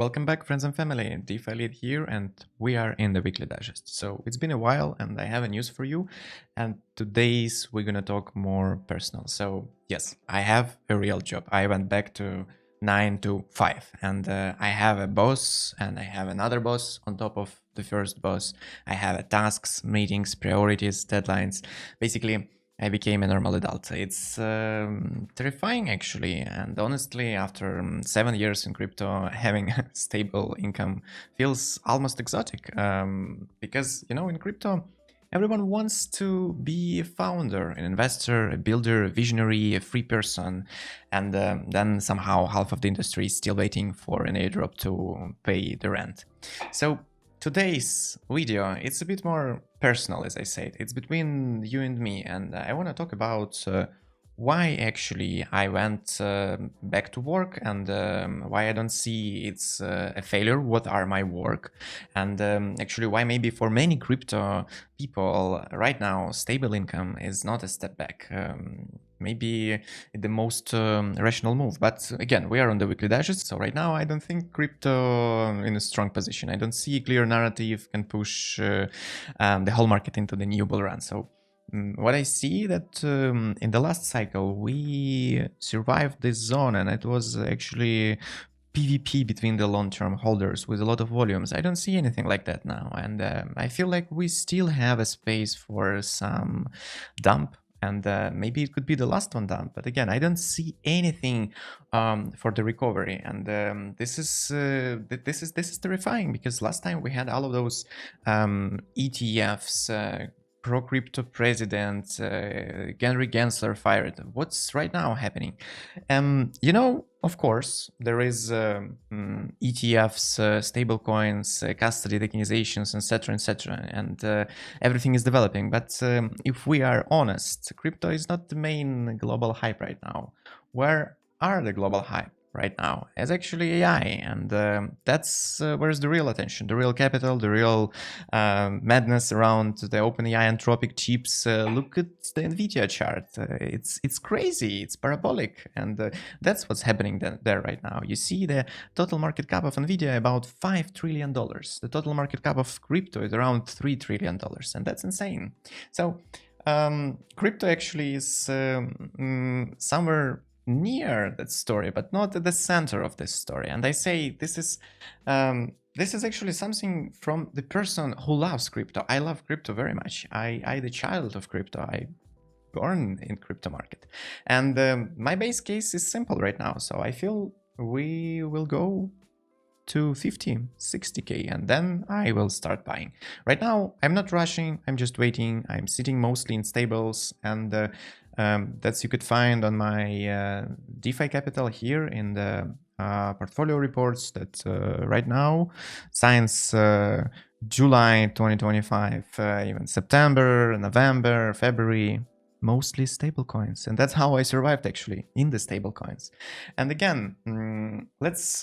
Welcome back, friends and family. DeFi Lead here, and we are in the weekly digest. So it's been a while, and I have a news for you. And today's we're gonna talk more personal. So yes, I have a real job. I went back to 9 to 5, and I have a boss, and I have another boss on top of the first boss. I have tasks, meetings, priorities, deadlines. Basically, I became a normal adult. It's terrifying, actually. And honestly, after 7 years in crypto, having a stable income feels almost exotic. Because, in crypto, everyone wants to be a founder, an investor, a builder, a visionary, a free person. And then somehow half of the industry is still waiting for an airdrop to pay the rent. So today's video, it's a bit more personal, as I said. It's between you and me, and I want to talk about why actually I went back to work, and why I don't see it's a failure. What are my work, and actually why maybe for many crypto people right now stable income is not a step back. Maybe the most rational move. But again, we are on the weekly digest, so right now I don't think crypto in a strong position. I don't see a clear narrative can push the whole market into the new bull run. So what I see that in the last cycle we survived this zone, and it was actually PvP between the long-term holders with a lot of volumes. I don't see anything like that now, and I feel like we still have a space for some dump, and maybe it could be the last one dump. But again, I don't see anything for the recovery, and this is terrifying, because last time we had all of those ETFs. Pro-crypto president, Henry Gensler fired. What's right now happening? Of course, there is ETFs, stablecoins, custody tokenizations, etc., and everything is developing. But if we are honest, crypto is not the main global hype right now. Where are the global hype right now? It's actually AI, and that's where's the real attention, the real capital, the real madness around the OpenAI Anthropic chips. Look at the Nvidia chart. It's crazy, it's parabolic, and that's what's happening there right now. You see the total market cap of Nvidia about $5 trillion. The total market cap of crypto is around $3 trillion, and that's insane. So crypto actually is somewhere near that story, but not at the center of this story. And I say this is actually something from the person who loves crypto. I love crypto very much. I the child of crypto. I born in crypto market, and my base case is simple right now. So I feel we will go to 50, 60k, and then I will start buying. Right now, I'm not rushing. I'm just waiting. I'm sitting mostly in stables, and that's you could find on my DeFi capital here in the portfolio reports. That right now, since July 2025, even September, November, February, mostly stablecoins, and that's how I survived actually in the stablecoins. And again, let's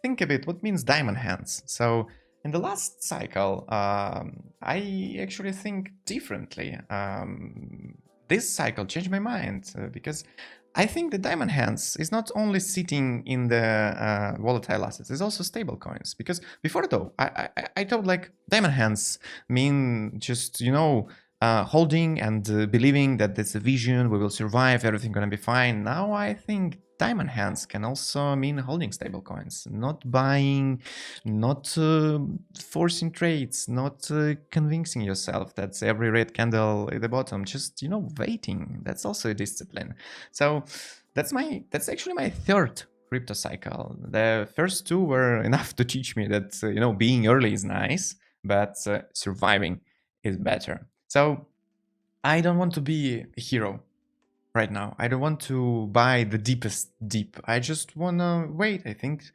think a bit what means diamond hands. So in the last cycle, I actually think differently. This cycle changed my mind because I think the diamond hands is not only sitting in the volatile assets, it's also stable coins. Because before though, I thought like diamond hands mean just, holding and believing that there's a vision, we will survive, everything gonna be fine. Now I think diamond hands can also mean holding stable coins, not buying, not forcing trades, not convincing yourself that every red candle at the bottom, just waiting. That's also a discipline. So that's actually my third crypto cycle. The first two were enough to teach me that being early is nice, but surviving is better. So I don't want to be a hero right now. I don't want to buy the deepest deep. I just want to wait. I think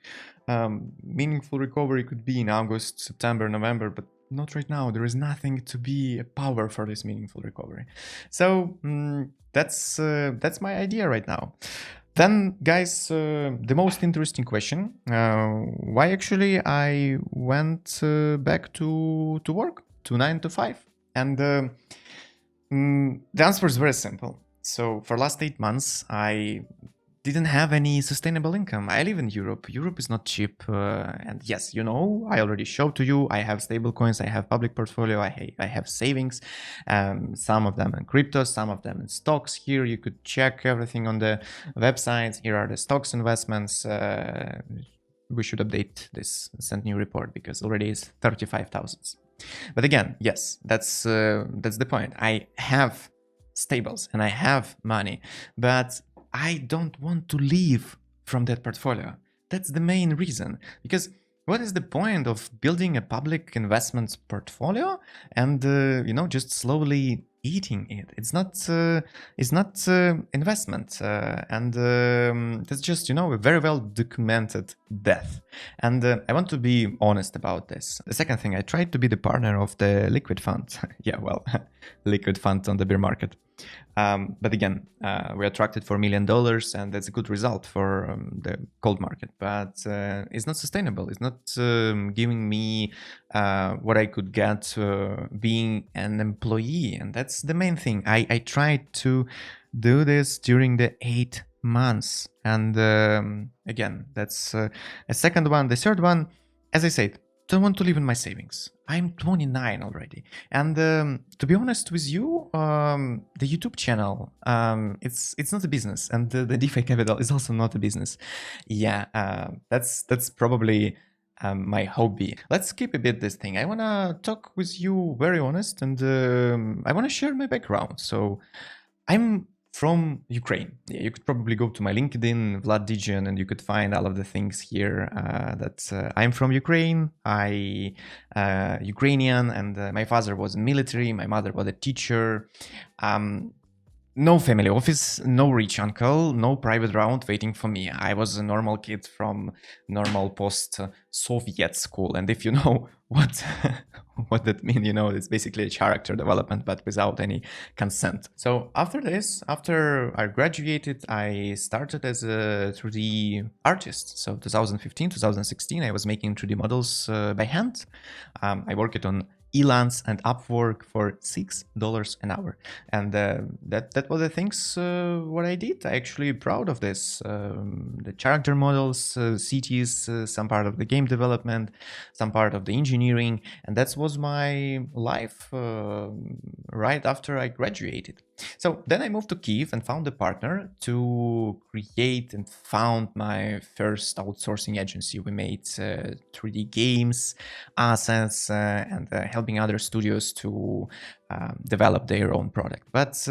meaningful recovery could be in August, September, November, but not right now. There is nothing to be a power for this meaningful recovery. So that's my idea right now. Then, guys, the most interesting question, why actually I went back to work, to 9 to 5? And the answer is very simple. So for last 8 months, I didn't have any sustainable income. I live in Europe. Europe is not cheap. And yes, you know, I already showed to you, I have stablecoins, I have public portfolio, I have savings, some of them in crypto, some of them in stocks. Here you could check everything on the website. Here are the stocks investments. We should update this, send new report, because already it's 35,000. But again, yes, that's the point. I have stables and I have money, but I don't want to leave from that portfolio. That's the main reason. Because what is the point of building a public investments portfolio and you know, just slowly eating it? It's not investment, and that's just, you know, a very well documented death. And I want to be honest about this. The second thing, I tried to be the partner of the liquid fund. Yeah, well, liquid fund on the bear market. But again, we attracted $4 million, and that's a good result for the cold market. But it's not sustainable. It's not giving me what I could get being an employee, and that's the main thing. I tried to do this during the 8 months, and again, that's a second one. The third one, as I said, don't want to live in my savings. I'm 29 already, and to be honest with you, the YouTube channel, it's not a business, and the DeFi Capital is also not a business. Yeah, that's probably my hobby. Let's skip a bit this thing. I wanna talk with you very honest, and I wanna share my background. So I'm from Ukraine. Yeah, you could probably go to my LinkedIn, Vlad Dijan, and you could find all of the things here. I'm from Ukraine. I Ukrainian, and my father was in military. My mother was a teacher. No family office, no rich uncle, no private round waiting for me. I was a normal kid from normal post-Soviet school. And if you know what what that means, you know, it's basically a character development, but without any consent. So after this, after I graduated, I started as a 3D artist. So 2015, 2016, I was making 3D models by hand. I worked on Elance and Upwork for $6 an hour, and that was the things what I did. I actually proud of this. The character models, cities, some part of the game development, some part of the engineering, and that was my life right after I graduated. So then I moved to Kyiv and found a partner to create and found my first outsourcing agency. We made 3D games, assets, and helping other studios to develop their own product. But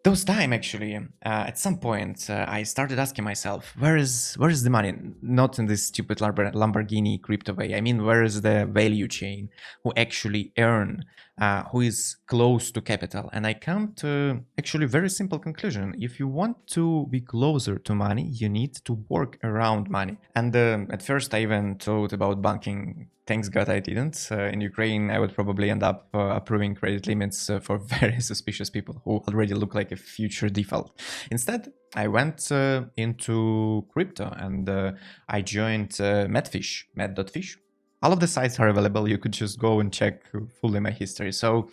those time, actually, at some point, I started asking myself, where is the money? Not in this stupid Lamborghini crypto way. I mean, where is the value chain? Who actually earn? Who is close to capital? And I come to actually very simple conclusion. If you want to be closer to money, you need to work around money. And at first, I even thought about banking. Thanks God I didn't. In Ukraine, I would probably end up approving credit limits for very suspicious people who already look like a future default. Instead, I went into crypto, and I joined Medfish, med.fish. All of the sites are available. You could just go and check fully my history. So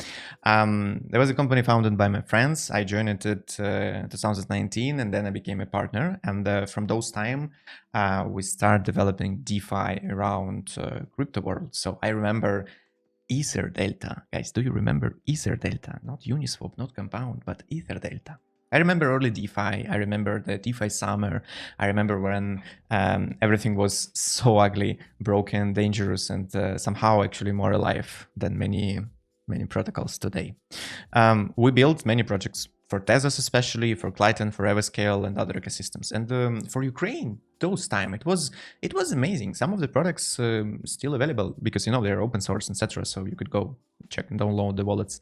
there was a company founded by my friends. I joined it in 2019, and then I became a partner. And from those time, we started developing DeFi around crypto world. So I remember Ether Delta. Guys, do you remember Ether Delta? Not Uniswap, not Compound, but Ether Delta. I remember early DeFi. I remember the DeFi summer. I remember when everything was so ugly, broken, dangerous, and somehow actually more alive than many protocols today. We built many projects for Tezos, especially for Clyton, for Everscale, and other ecosystems. And for Ukraine, those time it was amazing. Some of the products still available because, you know, they're open source, etc. So you could go check and download the wallets.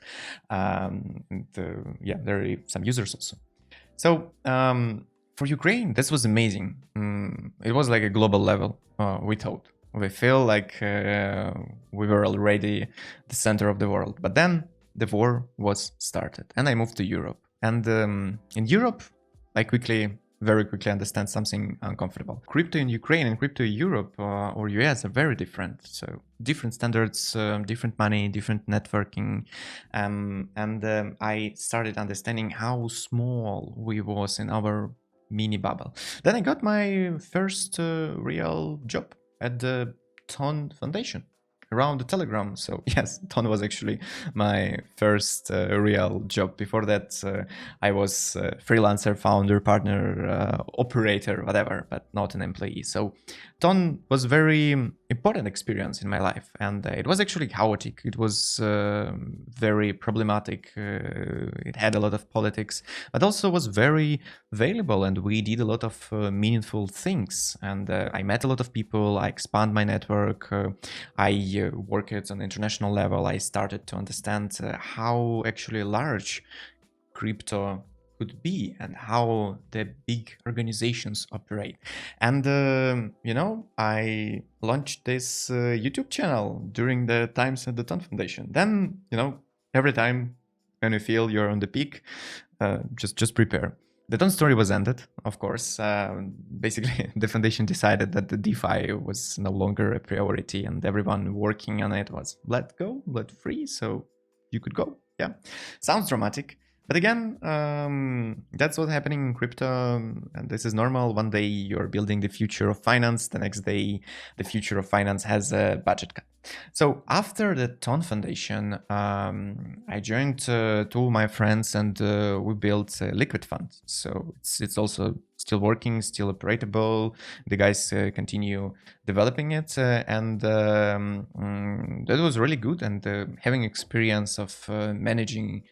Yeah, there are some users also. So for Ukraine, this was amazing. It was like a global level. We thought we feel like we were already the center of the world, but then the war was started, and I moved to Europe. And in Europe, I very quickly understand something uncomfortable. Crypto in Ukraine and crypto in Europe or US are very different. So different standards, different money, different networking. And I started understanding how small we was in our mini bubble. Then I got my first real job at the Ton Foundation around the Telegram. So yes, Ton was actually my first real job. Before that, I was freelancer, founder, partner, operator, whatever, but not an employee. So Ton was very important experience in my life, and it was actually chaotic. It was very problematic. It had a lot of politics, but also was very valuable, and we did a lot of meaningful things. And I met a lot of people. I expand my network. I worked on international level. I started to understand how actually large crypto could be and how the big organizations operate. And I launched this YouTube channel during the times at the Ton Foundation. Then every time when you feel you're on the peak, just prepare. The Ton story was ended, of course. Basically, the foundation decided that the DeFi was no longer a priority, and everyone working on it was let go, let free, so you could go. Yeah, sounds dramatic. But again, that's what's happening in crypto, and this is normal. One day you're building the future of finance, the next day the future of finance has a budget cut. So after the Ton Foundation, I joined two of my friends, and we built a liquid fund. So it's also still working, still operable. The guys continue developing it, and that was really good. And having experience of managing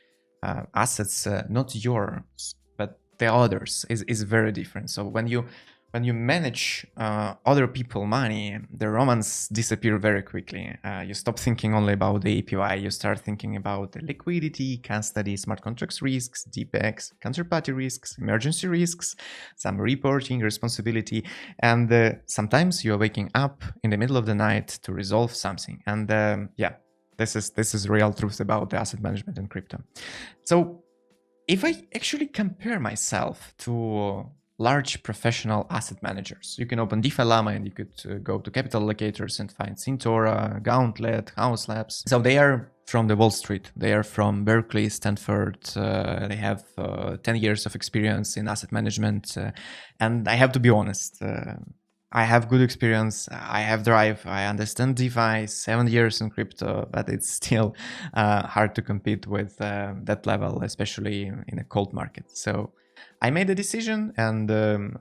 assets, not yours, but the others, is very different. So when you manage other people money, the romance disappear very quickly. You stop thinking only about the API. You start thinking about the liquidity, custody, smart contracts risks, DPEX, counterparty risks, emergency risks, some reporting responsibility, and sometimes you're waking up in the middle of the night to resolve something. And this is real truth about the asset management in crypto. So if I actually compare myself to large professional asset managers, you can open DeFi Llama and you could go to capital allocators and find Centaura, Gauntlet, House Labs. So they are from the Wall Street. They are from Berkeley, Stanford. They have 10 years of experience in asset management. And I have to be honest, I have good experience, I have drive, I understand DeFi, 7 years in crypto, but it's still hard to compete with that level, especially in a cold market. So I made a decision, and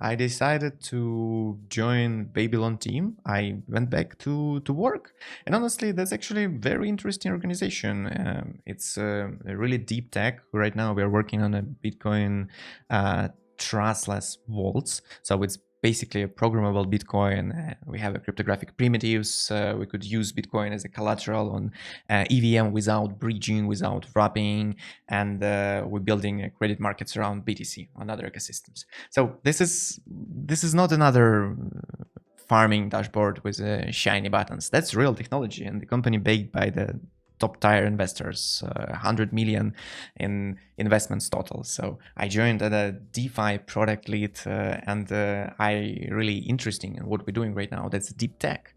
I decided to join Babylon team. I went back to work, and honestly, that's actually a very interesting organization. It's a really deep tech. Right now, we are working on a Bitcoin trustless vaults, so it's basically a programmable Bitcoin. We have a cryptographic primitives. We could use Bitcoin as a collateral on EVM without bridging, without wrapping, and we're building credit markets around BTC on other ecosystems. So this is not another farming dashboard with shiny buttons. That's real technology, and the company backed by the top tier investors, 100 million in investments total. So I joined as a DeFi product lead, and I really interesting in what we're doing right now. That's deep tech.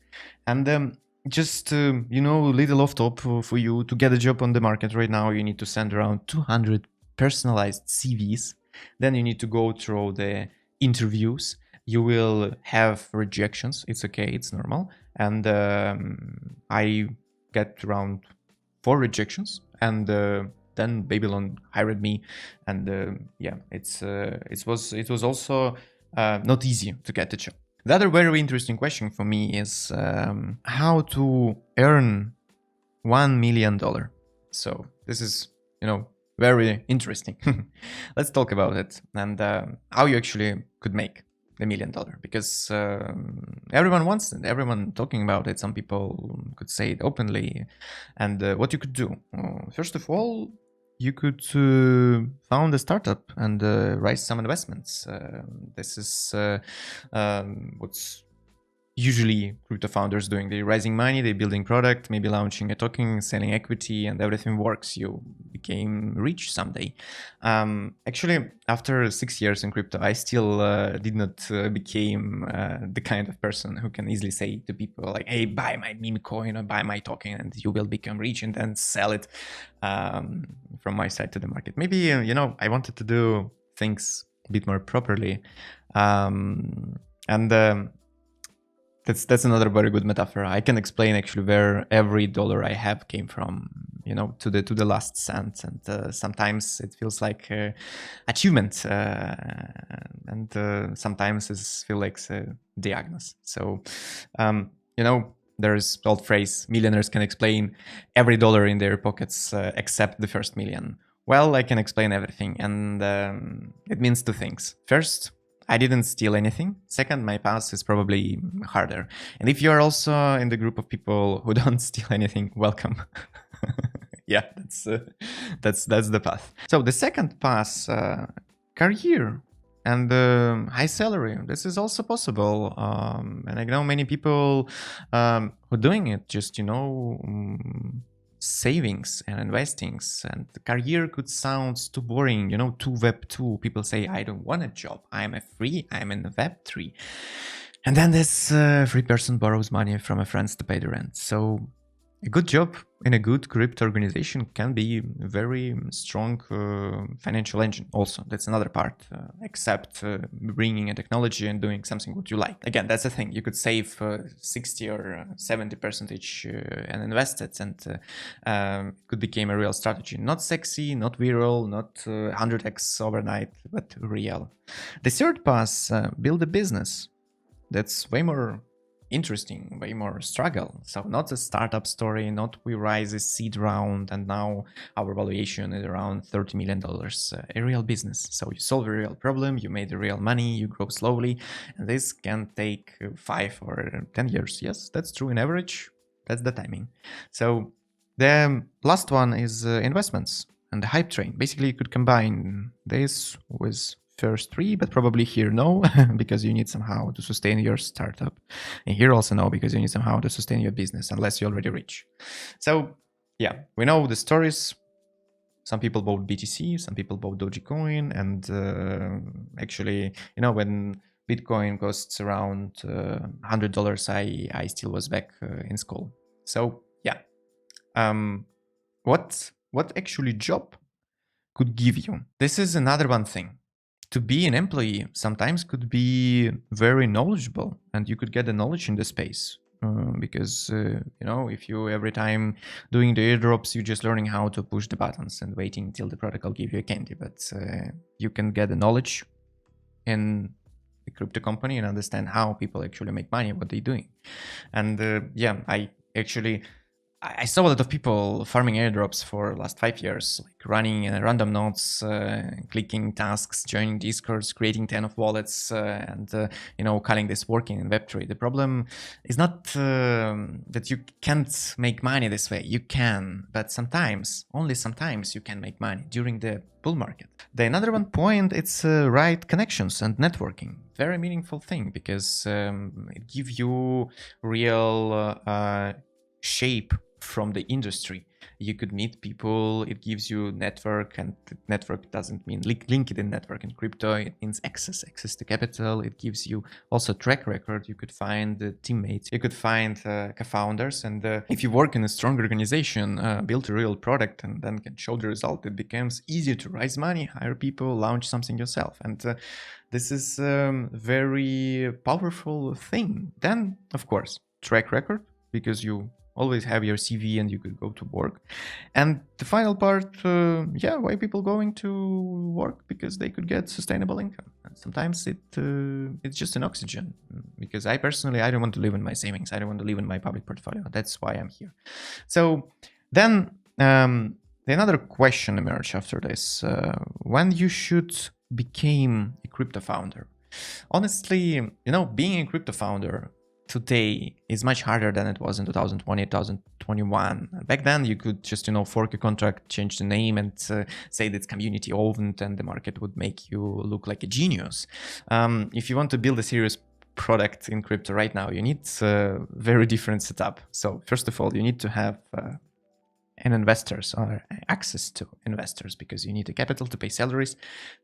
And just little off top for you, to get a job on the market right now, you need to send around 200 personalized CVs. Then you need to go through the interviews. You will have rejections. It's okay, it's normal. And I get around 4 rejections, and then Babylon hired me, and it was also not easy to get the job. The other very interesting question for me is how to earn $1 million. So this is very interesting. Let's talk about it, and how you actually could make the $1 million, because everyone wants it, everyone talking about it. Some people could say it openly. And what you could do, first of all, you could found a startup and raise some investments. This is what's usually crypto founders doing. They're raising money, they're building product, maybe launching a token, selling equity, and everything works. You became rich someday. Actually, after 6 years in crypto, I still did not became the kind of person who can easily say to people like, hey, buy my meme coin or buy my token and you will become rich, and then sell it from my side to the market. Maybe, I wanted to do things a bit more properly. And that's another very good metaphor. I can explain actually where every dollar I have came from, you know, to the last cent. And sometimes it feels like achievement, and sometimes it feels like a diagnosis. So, you know, there's old phrase: millionaires can explain every dollar in their pockets except the first million. Well, I can explain everything, and it means two things. First, I didn't steal anything. Second, my past is probably harder. And if you're also in the group of people who don't steal anything, welcome. Yeah, that's the path. So the second path, career and high salary. This is also possible. And I know many people who are doing it, just, you know, savings and investings. And the career could sound too boring, you know, too Web 2. People say, I don't want a job. I'm in the Web 3. And then this free person borrows money from a friend to pay the rent. So a good job in a good crypto organization can be a very strong financial engine also. That's another part, except bringing a technology and doing something what you like. Again, that's the thing. You could save 60 or 70% and invest it, and it could become a real strategy. Not sexy, not viral, not 100x overnight, but real. The third path, build a business. That's way more interesting, way more struggle. So not a startup story, not we rise a seed round and now our valuation is around $30 million, a real business. So you solve a real problem, you made the real money, you grow slowly, and this can take 5 or 10 years. Yes, that's true in average. That's the timing. So the last one is investments and the hype train. Basically, you could combine this with first 3, but probably here no, because you need somehow to sustain your startup. And here also no, because you need somehow to sustain your business, unless you're already rich. So yeah, we know the stories. Some people bought BTC, some people bought Dogecoin, and actually, you know, when Bitcoin costs around $100, I still was back in school. So yeah, what actually job could give you? This is another one thing. To be an employee sometimes could be very knowledgeable, and you could get the knowledge in the space because you know, if you every time doing the airdrops, you're just learning how to push the buttons and waiting until the protocol give you a candy. But you can get the knowledge in a crypto company and understand how people actually make money, what they're doing. And yeah, I saw a lot of people farming airdrops for the last 5 years, like running random nodes, clicking tasks, joining discords, creating 10 of wallets, and you know, calling this working in Web3. The problem is not that you can't make money this way. You can, but sometimes, only sometimes, you can make money during the bull market. The another one point, it's right connections and networking. Very meaningful thing, because it gives you real shape from the industry. You could meet people, it gives you network, and network doesn't mean LinkedIn network in crypto, it means access to capital. It gives you also track record. You could find teammates, you could find co-founders, and if you work in a strong organization, build a real product and then can show the result, it becomes easier to raise money, hire people, launch something yourself. And this is a very powerful thing. Then, of course, track record, because you always have your CV and you could go to work. And the final part, yeah, why people going to work? Because they could get sustainable income. And sometimes it's just an oxygen. Because I personally, I don't want to live in my savings. I don't want to live in my public portfolio. That's why I'm here. So then another question emerged after this. When you should become a crypto founder? Honestly, you know, being a crypto founder today is much harder than it was in 2020, 2021. Back then, you could just, you know, fork a contract, change the name, and say that it's community owned, and the market would make you look like a genius. If you want to build a serious product in crypto right now, you need a very different setup. So first of all, you need to have and investors, or access to investors, because you need the capital to pay salaries,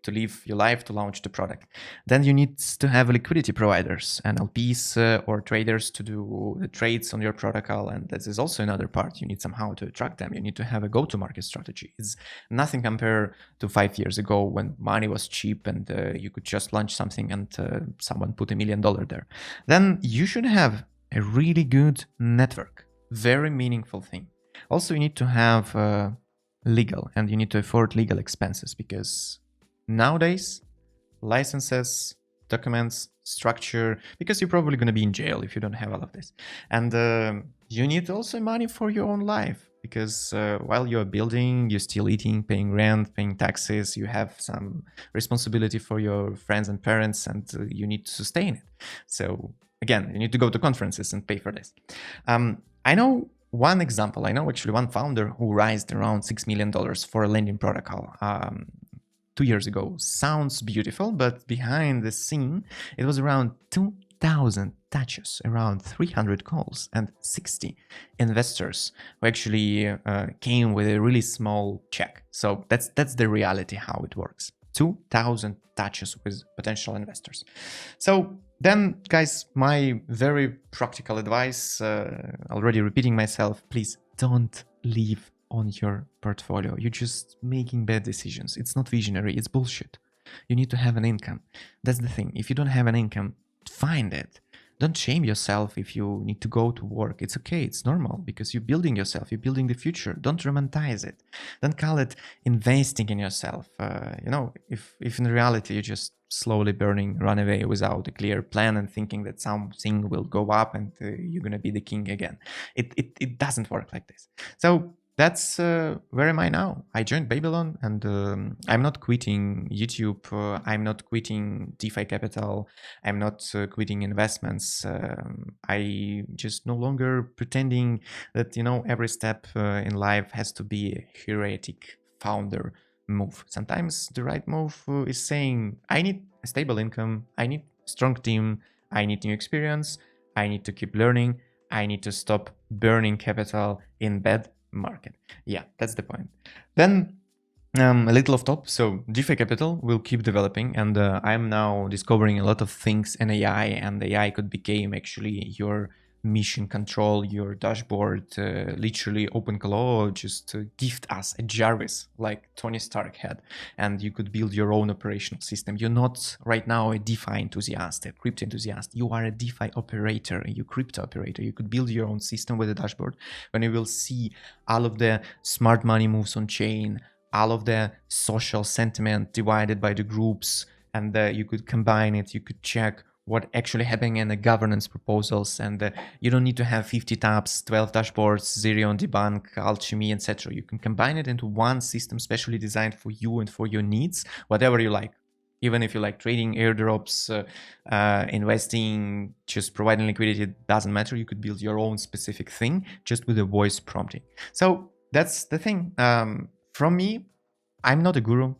to live your life, to launch the product. Then you need to have liquidity providers and LPs or traders to do the trades on your protocol. And this is also another part. You need somehow to attract them. You need to have a go-to-market strategy. It's nothing compared to 5 years ago when money was cheap and you could just launch something and someone put $1 million there. Then you should have a really good network, very meaningful thing. Also, you need to have legal, and you need to afford legal expenses, because nowadays, licenses, documents, structure, because you're probably going to be in jail if you don't have all of this. And you need also money for your own life, because while you're building, you're still eating, paying rent, paying taxes, you have some responsibility for your friends and parents, and you need to sustain it. So again, you need to go to conferences and pay for this. I know one example. I know actually one founder who raised around $6 million for a lending protocol 2 years ago. Sounds beautiful, but behind the scene, it was around 2,000 touches, around 300 calls, and 60 investors who actually came with a really small check. So that's the reality how it works. 2,000 touches with potential investors. So then, guys, my very practical advice, already repeating myself, please don't leave on your portfolio. You're just making bad decisions. It's not visionary, it's bullshit. You need to have an income. That's the thing. If you don't have an income, find it. Don't shame yourself if you need to go to work. It's okay, it's normal, because you're building yourself, you're building the future. Don't romanticize it. Don't call it investing in yourself. If in reality you're just slowly burning, run away without a clear plan and thinking that something will go up and you're gonna be the king again. It doesn't work like this. So that's where am I now? I joined Babylon, and I'm not quitting YouTube. I'm not quitting DeFi Capital. I'm not quitting investments. I just no longer pretending that, every step in life has to be a heroic founder move. Sometimes the right move is saying, I need a stable income. I need a strong team. I need new experience. I need to keep learning. I need to stop burning capital in bad market. Yeah, that's the point. Then a little off top. So DeFi Capital will keep developing, and I'm now discovering a lot of things in AI, and AI could become actually your mission control, your dashboard, literally OpenClaw just gift us a Jarvis like Tony Stark had, and you could build your own operational system. You're not right now a DeFi enthusiast, a crypto enthusiast. You are a DeFi operator, you crypto operator. You could build your own system with a dashboard, when you will see all of the smart money moves on chain, all of the social sentiment divided by the groups, and you could combine it. You could check what actually happening in the governance proposals, and you don't need to have 50 tabs, 12 dashboards, Zerion, Debunk, Alchemy, etc. You can combine it into one system specially designed for you and for your needs, whatever you like. Even if you like trading, airdrops, investing, just providing liquidity, it doesn't matter. You could build your own specific thing just with a voice prompting. So that's the thing. From me, I'm not a guru.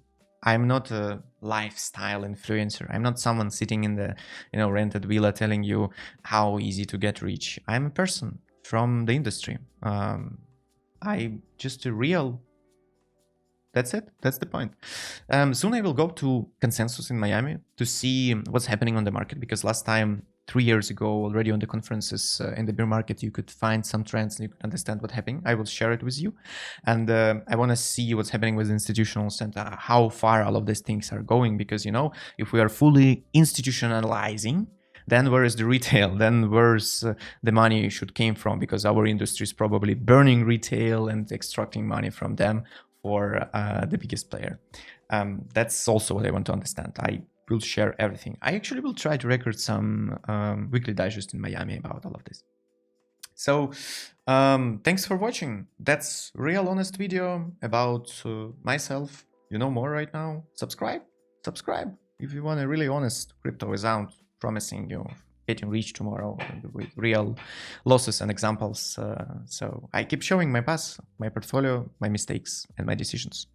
I'm not a lifestyle influencer. I'm not someone sitting in the rented villa telling you how easy to get rich. I'm a person from the industry. I just a real. That's it. That's the point. Soon I will go to Consensus in Miami to see what's happening on the market, because last time, 3 years ago, already on the conferences in the bear market, you could find some trends and you could understand what's happening. I will share it with you. And I want to see what's happening with institutionals and how far all of these things are going. Because, if we are fully institutionalizing, then where is the retail? Then where's the money should came from? Because our industry is probably burning retail and extracting money from them for the biggest player. That's also what I want to understand. I will share everything. I actually will try to record some weekly digest in Miami about all of this. So thanks for watching. That's real honest video about myself. You know more right now. Subscribe if you want a really honest crypto without promising you getting rich tomorrow with real losses and examples. So I keep showing my past, my portfolio, my mistakes, and my decisions.